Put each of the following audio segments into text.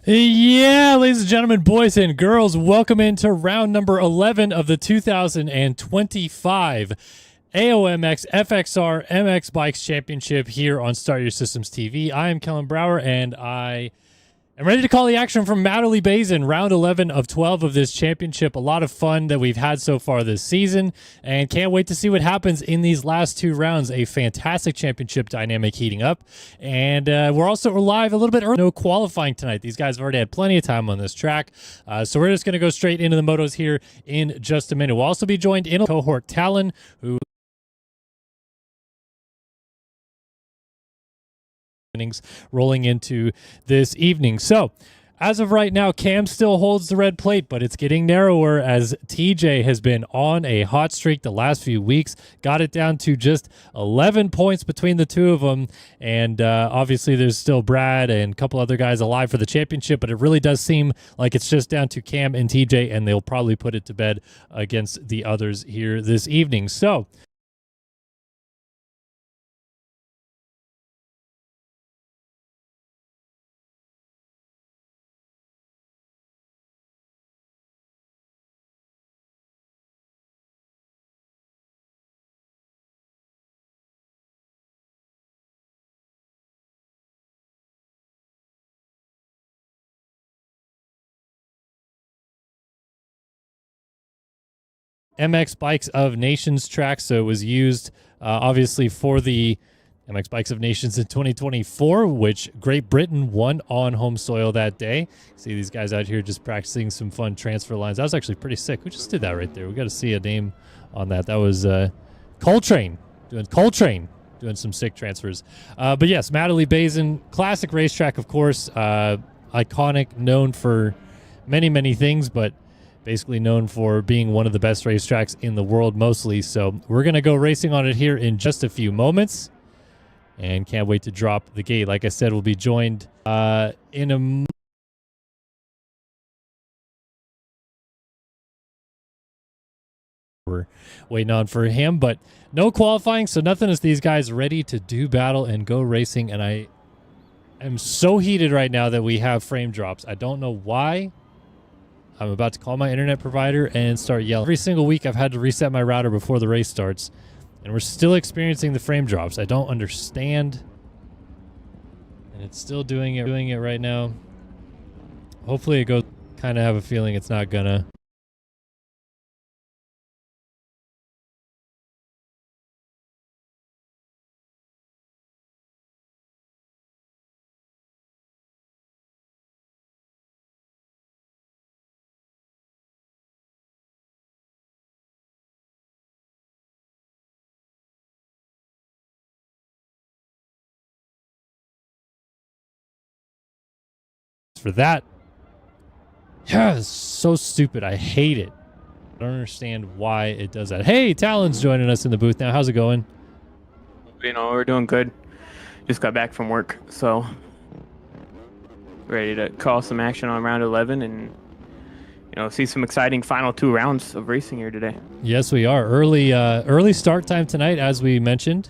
Yeah, ladies and gentlemen, boys and girls, welcome into round number 11 of the 2025 AOMX FXR MX Bikes Championship here on Start Your Systems TV. I am Kellen Brower, and I am ready to call the action from Matterley, Basin, round 11 of 12 of this championship. A lot of fun that we've had so far this season, and can't wait to see what happens in these last two rounds. A fantastic championship dynamic heating up, and we're also live a little bit early. No qualifying tonight. These guys have already had plenty of time on this track, so we're just going to go straight into the motos here in just a minute. We'll also be joined in a cohort Talon, who rolling into this evening. So as of right now, Cam still holds the red plate, but it's getting narrower as TJ has been on a hot streak the last few weeks. Got it down to just 11 points between the two of them. And obviously there's still Brad and a couple other guys alive for the championship, but it really does seem like it's just down to Cam and TJ, and they'll probably put it to bed against the others here this evening. So MX Bikes of Nations track, so it was used obviously for the MX Bikes of Nations in 2024, which Great Britain won on home soil that day. See these guys out here just practicing some fun transfer lines. That was actually pretty sick. We just did that right there. We got to see a name on that. That was Coltrane doing some sick transfers. But yes, Matterley Basin, classic racetrack, of course, iconic, known for many things, but basically known for being one of the best racetracks in the world mostly. So we're going to go racing on it here in just a few moments, and can't wait to drop the gate. Like I said, we'll be joined in a we're waiting on for him, but no qualifying, so nothing as these guys ready to do battle and go racing. And I am so heated right now that we have frame drops. I don't know why. I'm about to call my internet provider and start yelling. Every single week I've had to reset my router before the race starts, and we're still experiencing the frame drops. I don't understand, and it's still doing it right now. Hopefully it goes. Kind of have a feeling it's not gonna. For that. Yeah, it's so stupid. I hate it. I don't understand why it does that. Hey, Talon's joining us in the booth now. How's it going? You know, we're doing good. Just got back from work, so ready to call some action on round 11 and see some exciting final two rounds of racing here today. Yes, we are. Early start time tonight, as we mentioned,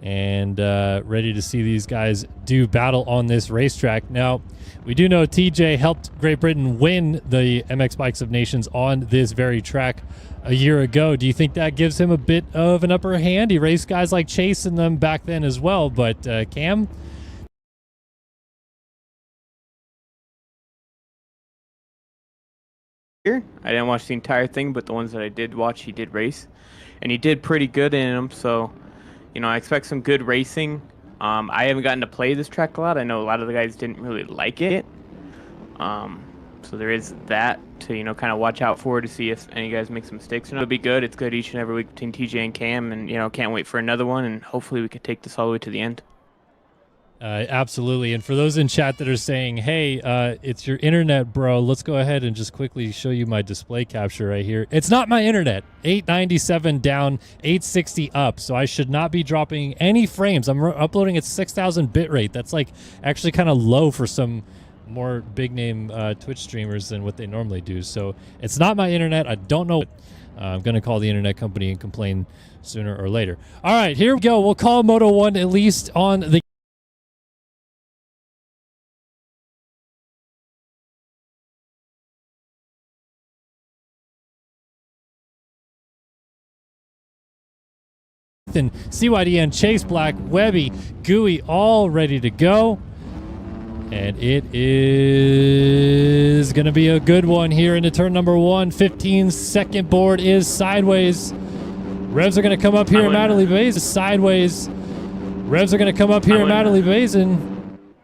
and ready to see these guys do battle on this racetrack. Now, we do know TJ helped Great Britain win the MX Bikes of Nations on this very track a year ago. Do you think that gives him a bit of an upper hand? He raced guys like Chase and them back then as well, but Cam? I didn't watch the entire thing, but the ones that I did watch, he did race, and he did pretty good in them, so I expect some good racing. I haven't gotten to play this track a lot. I know a lot of the guys didn't really like it. So there is that to, kind of watch out for to see if any guys make some mistakes. It'll be good. It's good each and every week between TJ and Cam, and, can't wait for another one, and hopefully we could take this all the way to the end. Absolutely. And for those in chat that are saying, hey, it's your internet, bro, let's go ahead and just quickly show you my display capture right here. It's not my internet. 897 down, 860 up. So I should not be dropping any frames. I'm uploading at 6,000 bitrate. That's like actually kind of low for some more big name Twitch streamers than what they normally do. So it's not my internet. I don't know. I'm going to call the internet company and complain sooner or later. All right, here we go. We'll call Moto 1 at least on the Nathan, CYDN, Chase Black, Webby, Gooey, all ready to go. And it is going to be a good one here into turn number 1. 15-second board is sideways. Revs are going to come up here in Matterley Basin. Sideways. Revs are going to come up here in Matterley Basin.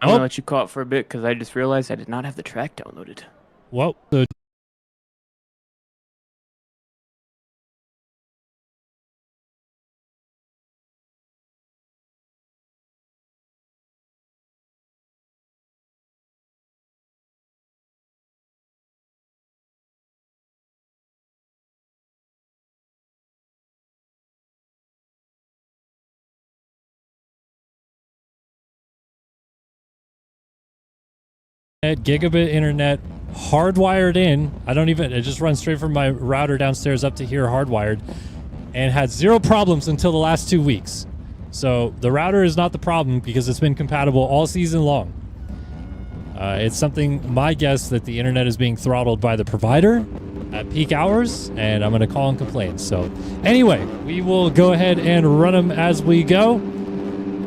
I'm going to let you call it for a bit because I just realized I did not have the track downloaded. Whoa. Gigabit internet, hardwired in. It just runs straight from my router downstairs up to here, hardwired, and had 0 problems until the last 2 weeks. So the router is not the problem because it's been compatible all season long. It's something, my guess, that the internet is being throttled by the provider at peak hours, and I'm going to call and complain. So anyway, we will go ahead and run them as we go.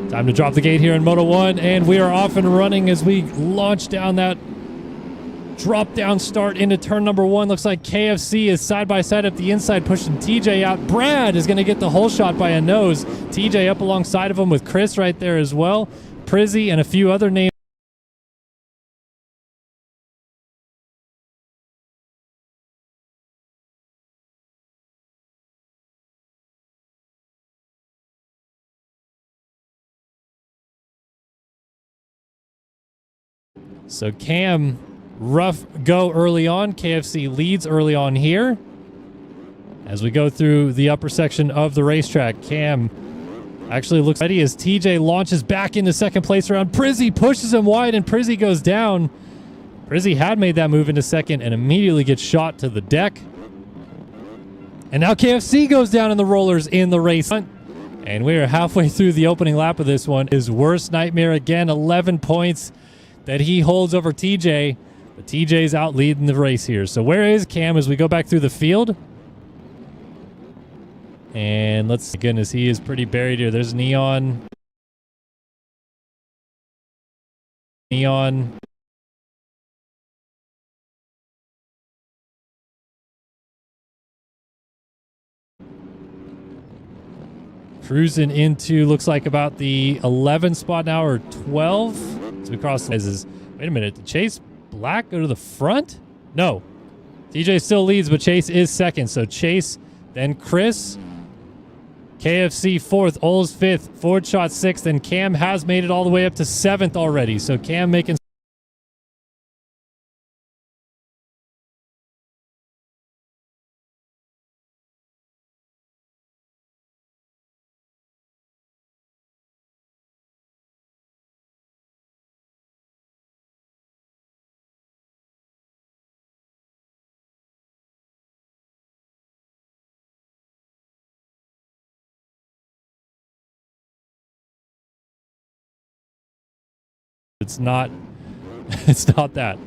Time to drop the gate here in Moto 1, and we are off and running as we launch down that drop-down start into turn number 1. Looks like KFC is side-by-side up the inside, pushing TJ out. Brad is going to get the whole shot by a nose. TJ up alongside of him with Chris right there as well. Prizzy and a few other names. So Cam, rough go early on. KFC leads early on here. As we go through the upper section of the racetrack, Cam actually looks ready as TJ launches back into second place around. Prizzy pushes him wide and Prizzy goes down. Prizzy had made that move into second and immediately gets shot to the deck. And now KFC goes down in the rollers in the race. And we are halfway through the opening lap of this one. His worst nightmare again, 11 points that he holds over TJ, but TJ's out leading the race here. So where is Cam as we go back through the field? And let's see, goodness, he is pretty buried here. There's Neon. Cruising into, looks like about the 11 spot now, or 12. So we cross wait a minute, did Chase Black go to the front? No. TJ still leads, but Chase is second. So Chase, then Chris, KFC fourth, Oles fifth, Ford Shot sixth, and Cam has made it all the way up to seventh already. So Cam making It's not that. All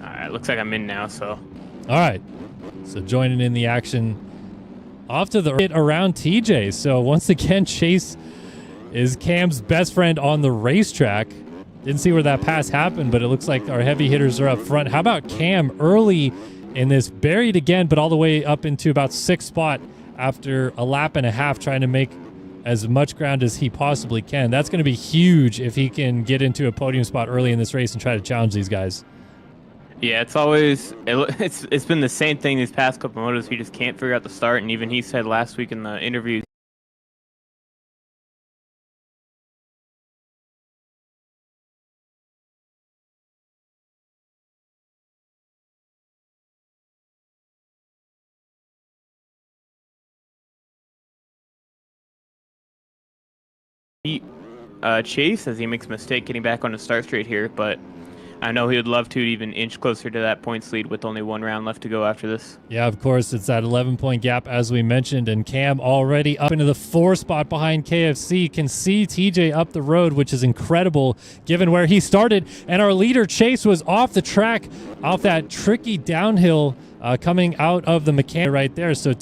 right, looks like I'm in now, so. All right. So joining in the action off to the around TJ. So once again, Chase is Cam's best friend on the racetrack. Didn't see where that pass happened, but it looks like our heavy hitters are up front. How about Cam early in this, buried again, but all the way up into about 6th spot after a lap and a half, trying to make as much ground as he possibly can. That's going to be huge if he can get into a podium spot early in this race and try to challenge these guys. Yeah, it's been the same thing these past couple motos. He just can't figure out the start, and even he said last week in the interview Chase as he makes a mistake getting back on the start straight here, but I know he would love to even inch closer to that points lead with only 1 round left to go after this. Yeah, of course, it's that 11-point gap as we mentioned, and Cam already up into the 4 spot behind KFC. Can see TJ up the road, which is incredible given where he started. And our leader Chase was off the track, off that tricky downhill coming out of the mechanic right there. So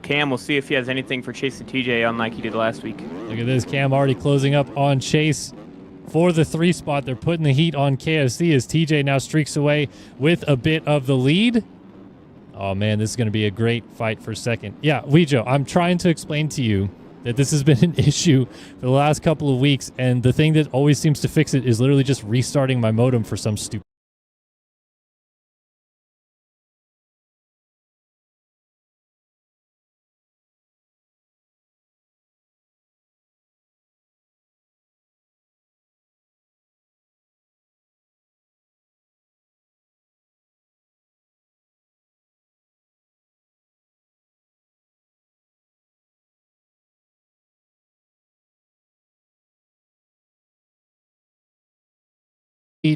Cam will see if he has anything for Chase and TJ, unlike he did last week. Look at this. Cam already closing up on Chase for the 3 spot. They're putting the heat on KFC as TJ now streaks away with a bit of the lead. Oh, man, this is going to be a great fight for second. Yeah, Weejo, I'm trying to explain to you that this has been an issue for the last couple of weeks, and the thing that always seems to fix it is literally just restarting my modem for some stupid.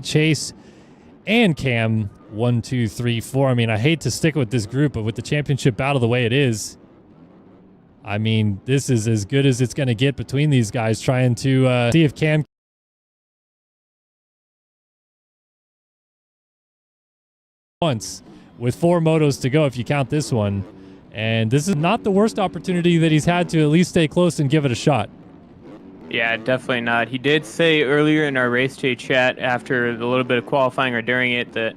Chase and Cam 1, 2, 3, 4. I mean, I hate to stick with this group, but with the championship battle the way it is, I mean, this is as good as it's going to get between these guys, trying to see if Cam once with 4 motos to go if you count this one. And this is not the worst opportunity that he's had to at least stay close and give it a shot. Yeah, definitely not. He did say earlier in our race day chat after the little bit of qualifying or during it that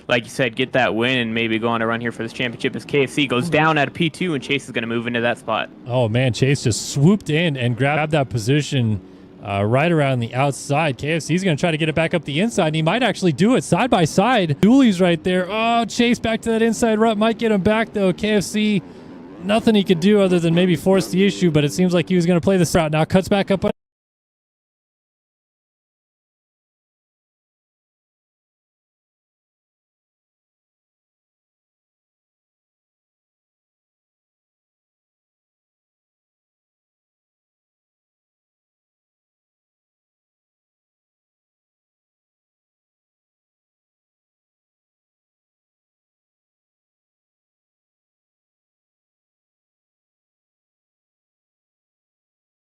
like you said, get that win and maybe go on a run here for this championship as KFC goes down at a P2 and Chase is going to move into that spot. Oh, man, Chase just swooped in and grabbed that position right around the outside. KFC's going to try to get it back up the inside, and he might actually do it side by side. Dooley's right there. Oh, Chase back to that inside rut. Might get him back, though. KFC, nothing he could do other than maybe force the issue, but it seems like he was going to play this route. Now cuts back up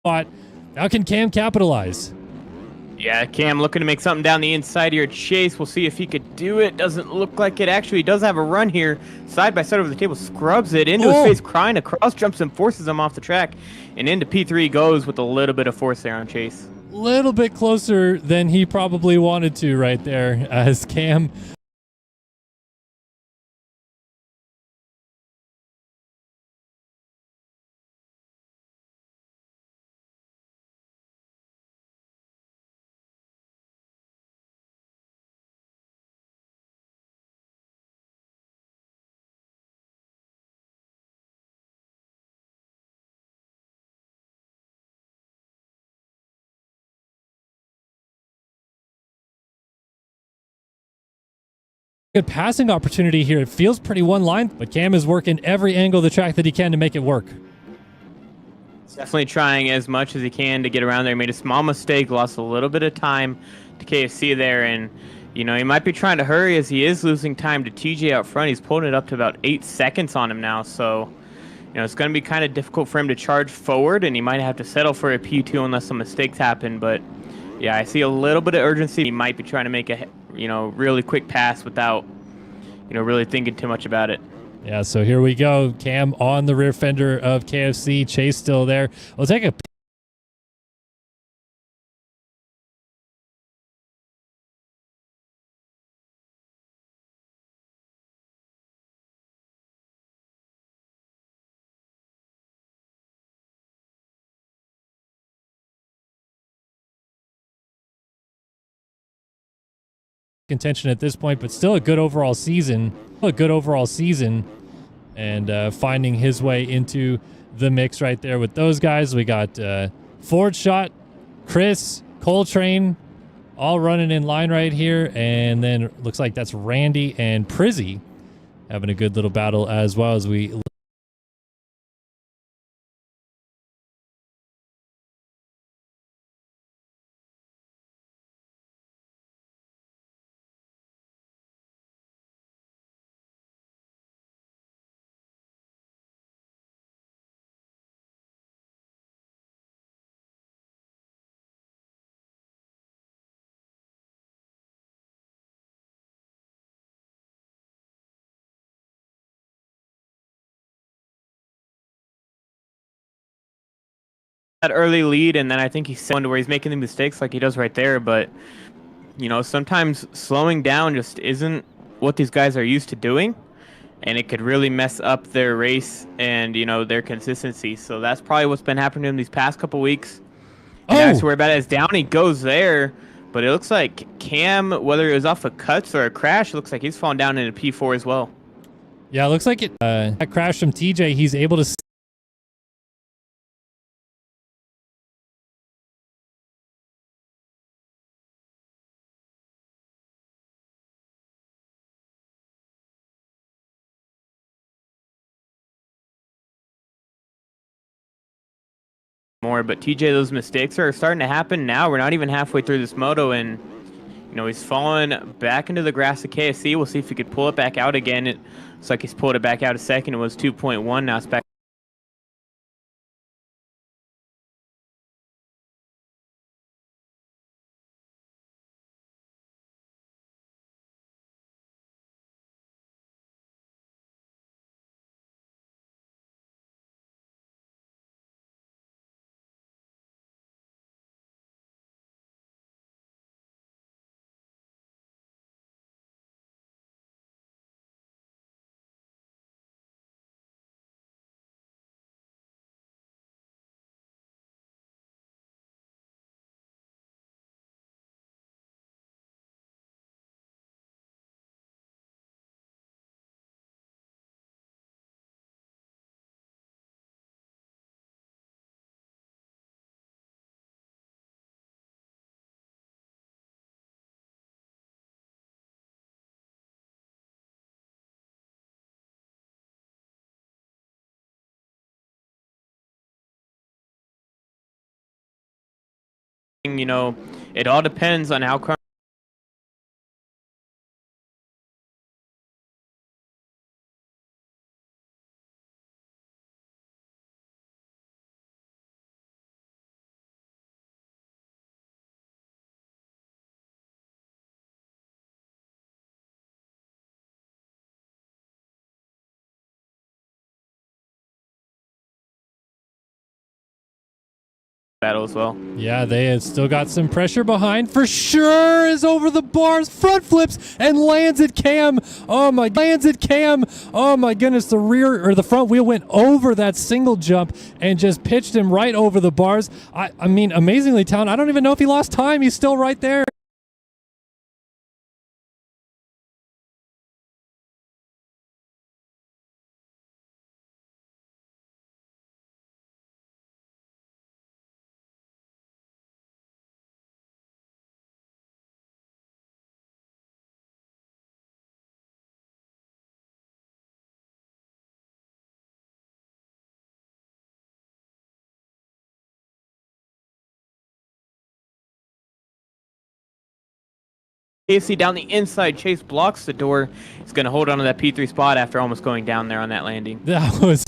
spot. How can Cam capitalize? Yeah, Cam looking to make something down the inside here. Chase, we'll see if he could do it. Doesn't look like it. Actually, he does have a run here. Side by side over the table, scrubs it into his face, crying across, jumps and forces him off the track. And into P3 goes with a little bit of force there on Chase. Little bit closer than he probably wanted to right there as Cam good passing opportunity here. It feels pretty one line, but Cam is working every angle of the track that he can to make it work. Definitely trying as much as he can to get around there. He made a small mistake, lost a little bit of time to KFC there, and he might be trying to hurry as he is losing time to TJ out front. He's pulling it up to about 8 seconds on him now, so it's going to be kind of difficult for him to charge forward, and he might have to settle for a P2 unless some mistakes happen. But yeah, I see a little bit of urgency. He might be trying to make a really quick pass without really thinking too much about it. Yeah, so here we go. Cam on the rear fender of KFC. Chase still there. We'll take a contention at this point, but still a good overall season. And finding his way into the mix right there with those guys. We got Ford Shot, Chris, Coltrane, all running in line right here. And then looks like that's Randy and Prizzy having a good little battle as well as we that early lead, and then I think he's to where he's making the mistakes like he does right there. But you know, sometimes slowing down just isn't what these guys are used to doing, and it could really mess up their race and you know their consistency. So that's probably what's been happening to him these past couple weeks. And now I have to Oh, worry about it as Downey goes there. But it looks like Cam, whether it was off of cuts or a crash, looks like he's fallen down into P4 as well. yeah, it looks like that crash from TJ. He's able to More, but TJ, those mistakes are starting to happen now. We're not even halfway through this moto, and you know he's fallen back into the grass of KSC. We'll see if he could pull it back out again. It looks like he's pulled it back out a second. It was 2.1. Now it's back. You know, it all depends on how battle as well. Yeah, they have still got some pressure behind for sure. Is over the bars, front flips and lands at Cam. Oh my, lands at Cam. Oh my goodness, the rear or the front wheel went over that single jump and just pitched him right over the bars. I mean, amazingly talented. I don't even know if he lost time. He's still right there. KSC down the inside, Chase blocks the door. He's going to hold on to that P3 spot after almost going down there on that landing. That was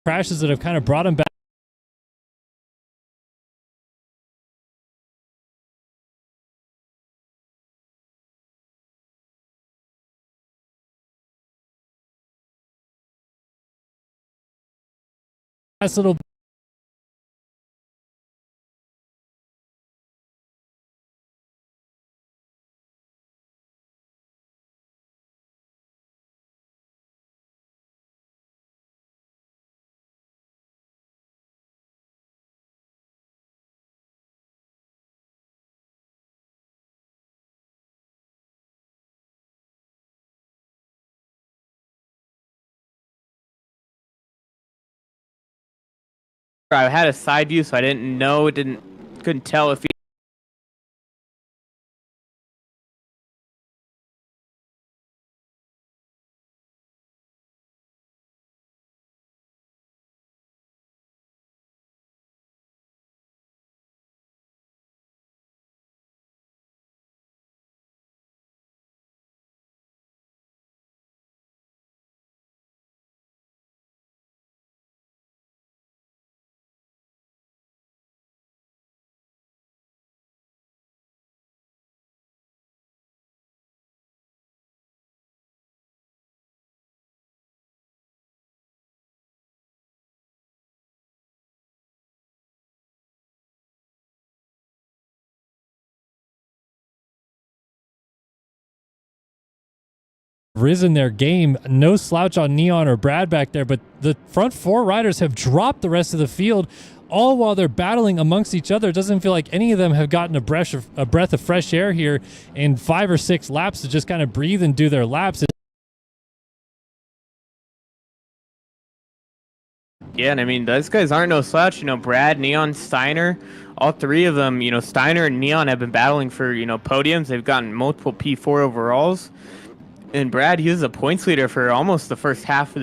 crashes that have kind of brought him back. Nice little I had a side view, so I didn't know. Couldn't tell if he. risen their game. No slouch on Neon or Brad back there, but the front four riders have dropped the rest of the field, all while they're battling amongst each other. It doesn't feel like any of them have gotten a breath of fresh air here in 5 or 6 laps to just kind of breathe and do their laps. Yeah, and I mean, those guys aren't no slouch. You know, Brad, Neon, Steiner, all three of them, you know, Steiner and Neon have been battling for, you know, podiums. They've gotten multiple P4 overalls. And Brad, he was a points leader for almost the first half of the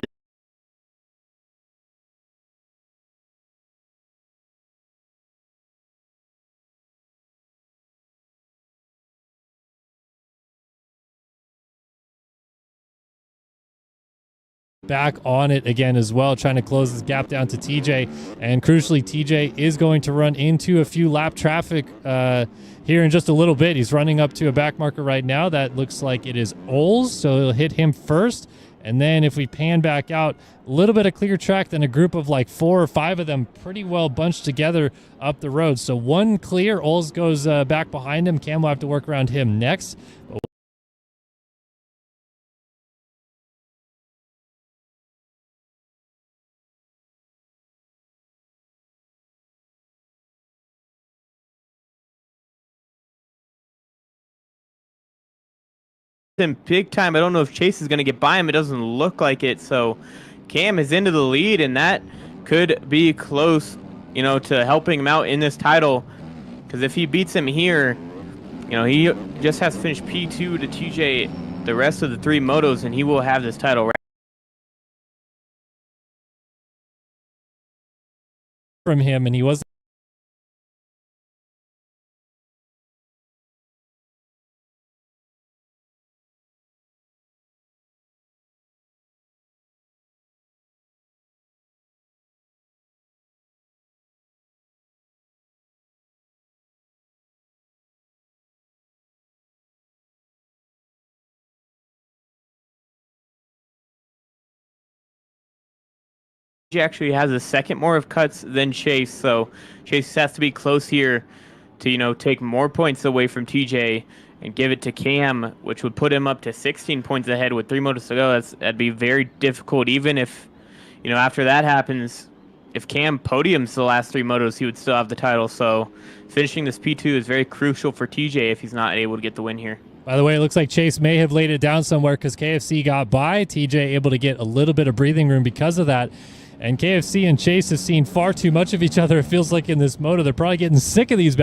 back on it again as well, trying to close this gap down to TJ. And crucially, TJ is going to run into a few lap traffic here in just a little bit. He's running up to a back marker right now. That looks like it is Oles, so he'll hit him first. And then if we pan back out, a little bit of clear track, then a group of like 4 or 5 of them pretty well bunched together up the road. So one clear, Oles goes back behind him. Cam will have to work around him next. him big time. I don't know if Chase is going to get by him. It doesn't look like it. So Cam is into the lead, and that could be close, you know, to helping him out in this title. Because if he beats him here, you know, he just has to finish P2 to TJ the rest of the 3 motos, and he will have this title from him, and he was actually has a second more of cuts than Chase, so Chase has to be close here to, you know, take more points away from TJ and give it to Cam, which would put him up to 16 points ahead with 3 motos to go. That'd be very difficult. Even if, you know, after that happens, if Cam podiums the last 3 motos, he would still have the title. So finishing this P2 is very crucial for TJ if he's not able to get the win here. By the way, it looks like Chase may have laid it down somewhere because KFC got by. TJ able to get a little bit of breathing room because of that. And KFC and Chase have seen far too much of each other, it feels like, in this moto. They're probably getting sick of these.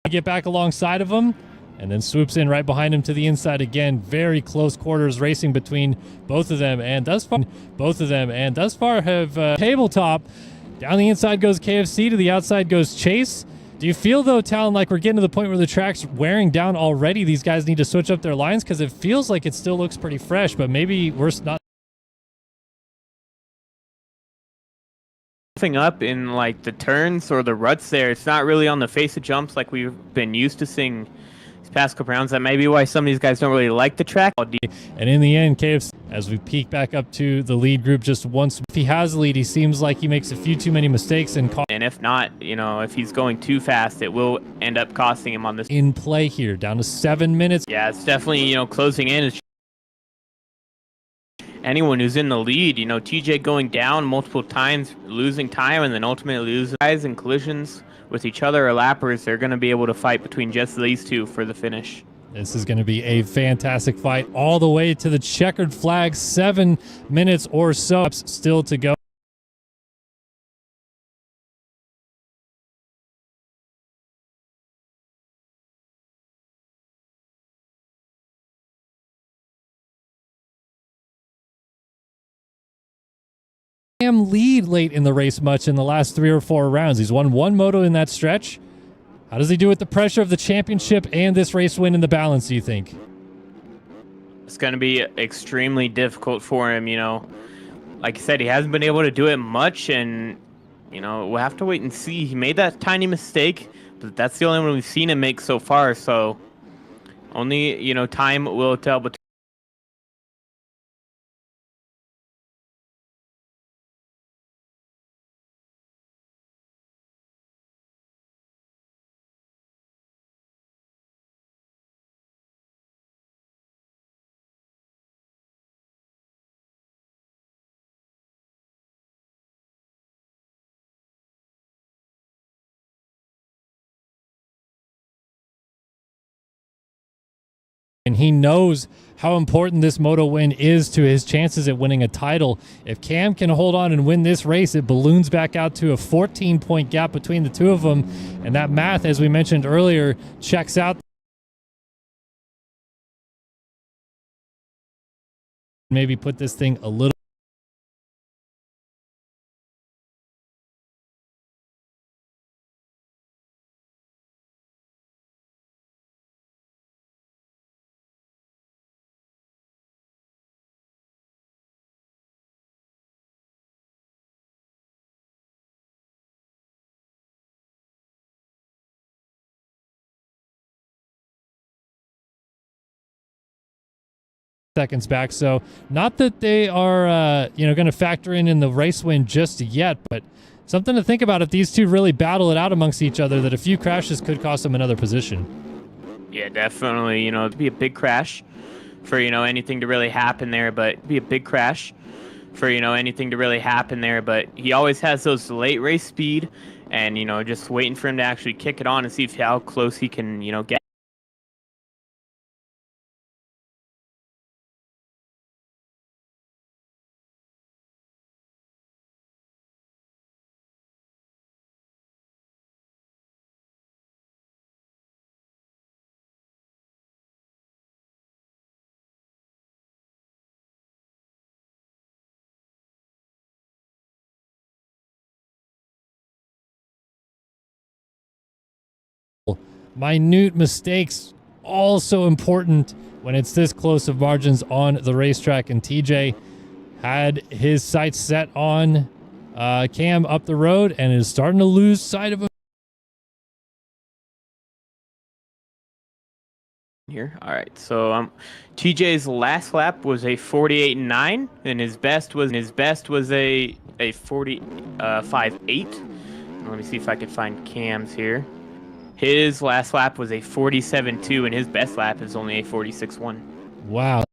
Get back alongside of them, and then swoops in right behind him to the inside again. Very close quarters racing between both of them. And thus far have tabletop. Down the inside goes KFC, to the outside goes Chase. Do you feel, though, Talon, like we're getting to the point where the track's wearing down already? These guys need to switch up their lines because it feels like it still looks pretty fresh, but maybe we're not. up in like the turns or the ruts there. It's not really on the face of jumps like we've been used to seeing these past couple rounds. That may be why some of these guys don't really like the track. And in the end, KFC, as we peek back up to the lead group just once, if he has the lead, he seems like he makes a few too many mistakes and if not, you know, if he's going too fast, it will end up costing him on this. In play here, down to 7 minutes. Yeah, it's definitely, you know, closing in. Anyone who's in the lead, you know, TJ going down multiple times, losing time, and then ultimately losing guys in collisions with each other or lappers, they're going to be able to fight between just these two for the finish. This is going to be a fantastic fight all the way to the checkered flag. 7 minutes or so still to go. Lead late in the race much in the last 3 or 4 rounds. He's won 1 moto in that stretch. How does he do with the pressure of the championship and this race win in the balance, do you think? It's going to be extremely difficult for him, you know. Like I said, he hasn't been able to do it much, and, you know, we'll have to wait and see. He made that tiny mistake, but that's the only one we've seen him make so far, so only, you know, time will tell. But and he knows how important this moto win is to his chances at winning a title. If Cam can hold on and win this race, it balloons back out to a 14-point gap between the two of them. And that math, as we mentioned earlier, checks out. Maybe put this thing a little. Seconds back, so not that they are you know, going to factor in the race win just yet, but something to think about if these two really battle it out amongst each other, that a few crashes could cost them another position. yeah, definitely, you know, it'd be a big crash for, you know, anything to really happen there, but it'd be a big crash for, you know, anything to really happen there, but he always has those late race speed, and, you know, just waiting for him to actually kick it on and see how close he can, you know, get. Minute mistakes also important when it's this close of margins on the racetrack, and TJ had his sights set on Cam up the road and is starting to lose sight of him. Here, all right. So TJ's last lap was a 48.9, and his best was a 45.8. Let me see if I can find Cam's here. His last lap was a 47.2, and his best lap is only a 46.1. Wow.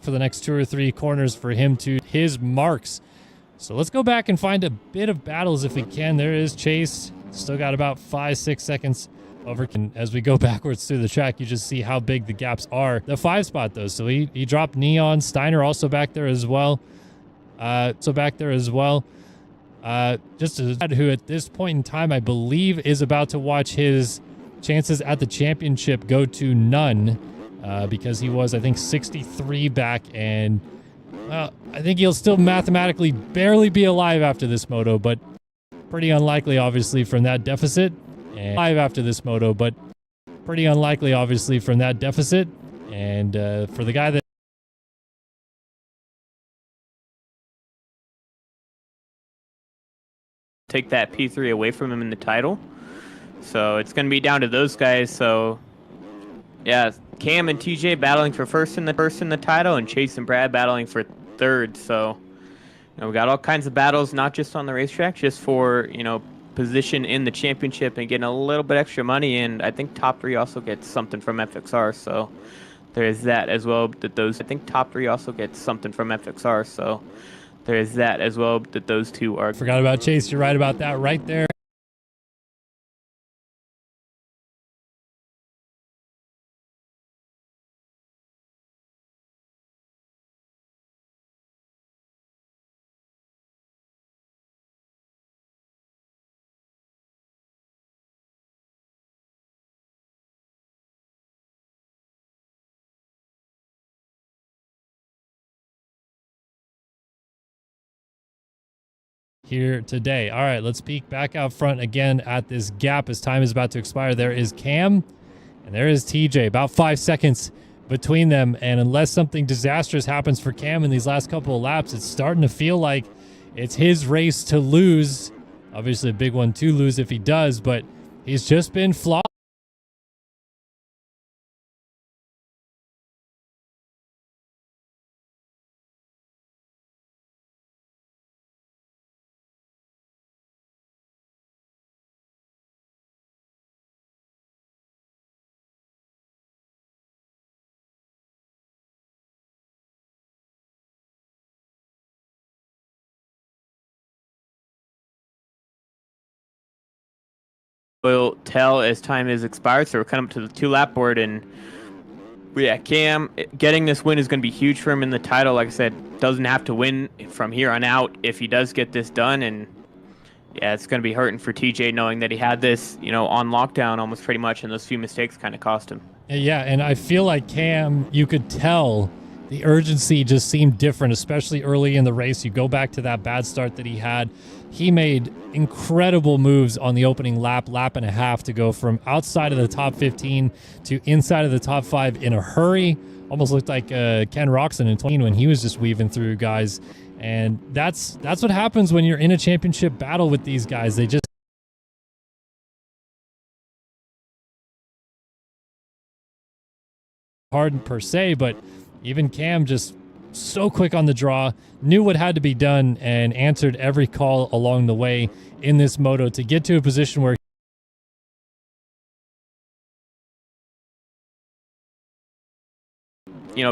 For the next 2 or 3 corners for him to his marks. So let's go back and find a bit of battles if we can. There is Chase. Still got about 5-6 seconds over. As we go backwards through the track, you just see how big the gaps are. The 5 spot though, so he dropped Neon. Steiner also back there as well. Just who at this point in time I believe is about to watch his chances at the championship go to none, because he was, I think, 63 back, and I think he'll still mathematically barely be alive after this moto, but pretty unlikely, obviously, from that deficit. And 5 after this moto, but pretty unlikely, obviously, from that deficit. And for the guy that take that P3 away from him in the title. So it's going to be down to those guys. So yeah, Cam and TJ battling for first in the title, and Chase and Brad battling for third. So we got all kinds of battles, not just on the racetrack, just for position in the championship and getting a little bit extra money. And I think top 3 also gets something from FXR. So there is that as well. I think top 3 also gets something from FXR. So there is that as well. That those two are. Forgot about Chase. You're right about that right there. Here today. All right, let's peek back out front again at this gap as time is about to expire. There is Cam and there is TJ, about 5 seconds between them. And unless something disastrous happens for Cam in these last couple of laps, it's starting to feel like it's his race to lose. Obviously a big one to lose if he does, but he's just been flawed. Will tell as time is expired. So we're coming up to the 2-lap board, and yeah, Cam getting this win is going to be huge for him in the title. Like I said, doesn't have to win from here on out if he does get this done. And yeah, it's going to be hurting for TJ knowing that he had this, on lockdown almost pretty much, and those few mistakes kind of cost him. Yeah, and I feel like Cam, you could tell the urgency just seemed different, especially early in the race. You go back to that bad start that he had. He made incredible moves on the opening lap and a half to go from outside of the top 15 to inside of the top 5 in a hurry. Almost looked like Ken Roxon in 20 when he was just weaving through guys. And that's what happens when you're in a championship battle with these guys. They just hard per se, but even Cam just so quick on the draw, knew what had to be done, and answered every call along the way in this moto to get to a position where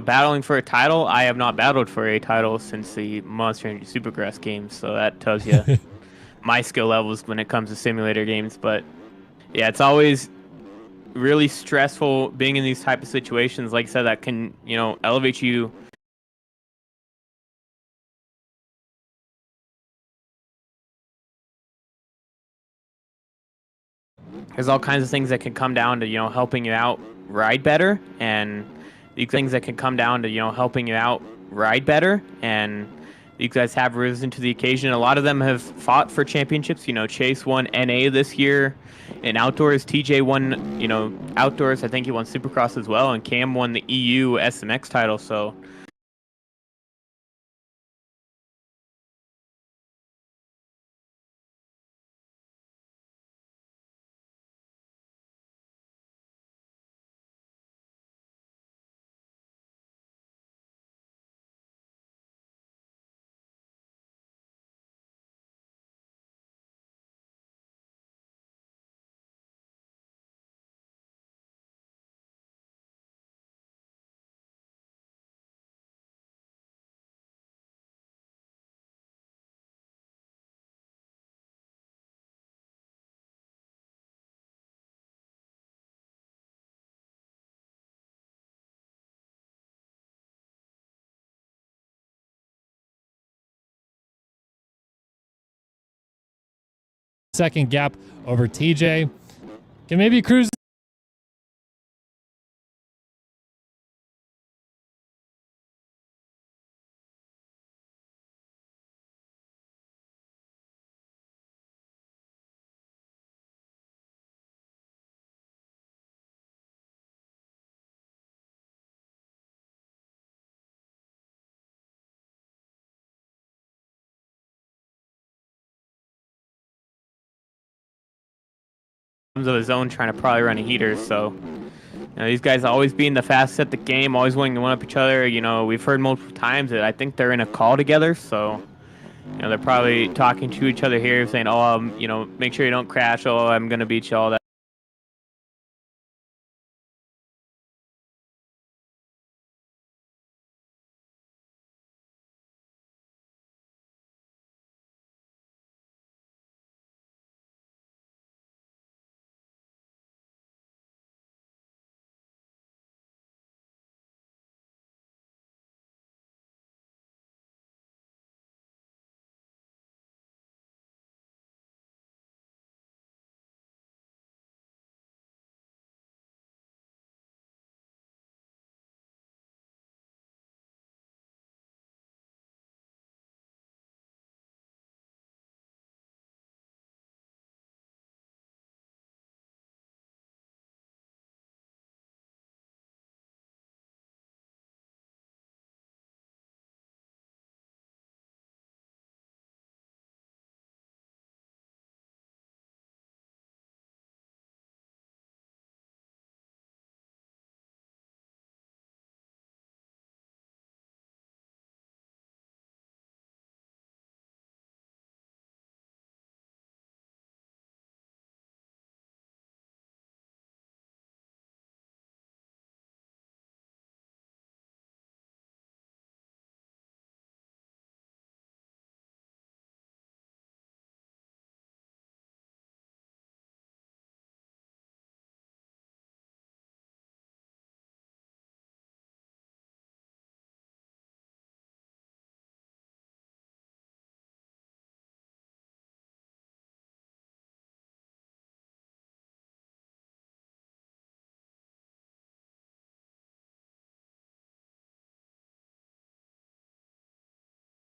battling for a title. I have not battled for a title since the Monster Energy Supergrass games, so that tells you my skill levels when it comes to simulator games. But yeah, it's always really stressful being in these type of situations. Like I said, that can elevate you. There's all kinds of things that can come down to helping you out ride better, and these things that can come down to helping you out ride better. And these guys have risen to the occasion. A lot of them have fought for championships. Chase won NA this year in outdoors. TJ won outdoors. I think he won Supercross as well, and Cam won the EU SMX title. So second gap over TJ. Can maybe cruise of his own trying to probably run a heater. So, these guys always being the fastest at the game, always wanting to one up each other. We've heard multiple times that I think they're in a call together. So, they're probably talking to each other here, saying, "Oh, make sure you don't crash. Oh, I'm gonna beat you." All that.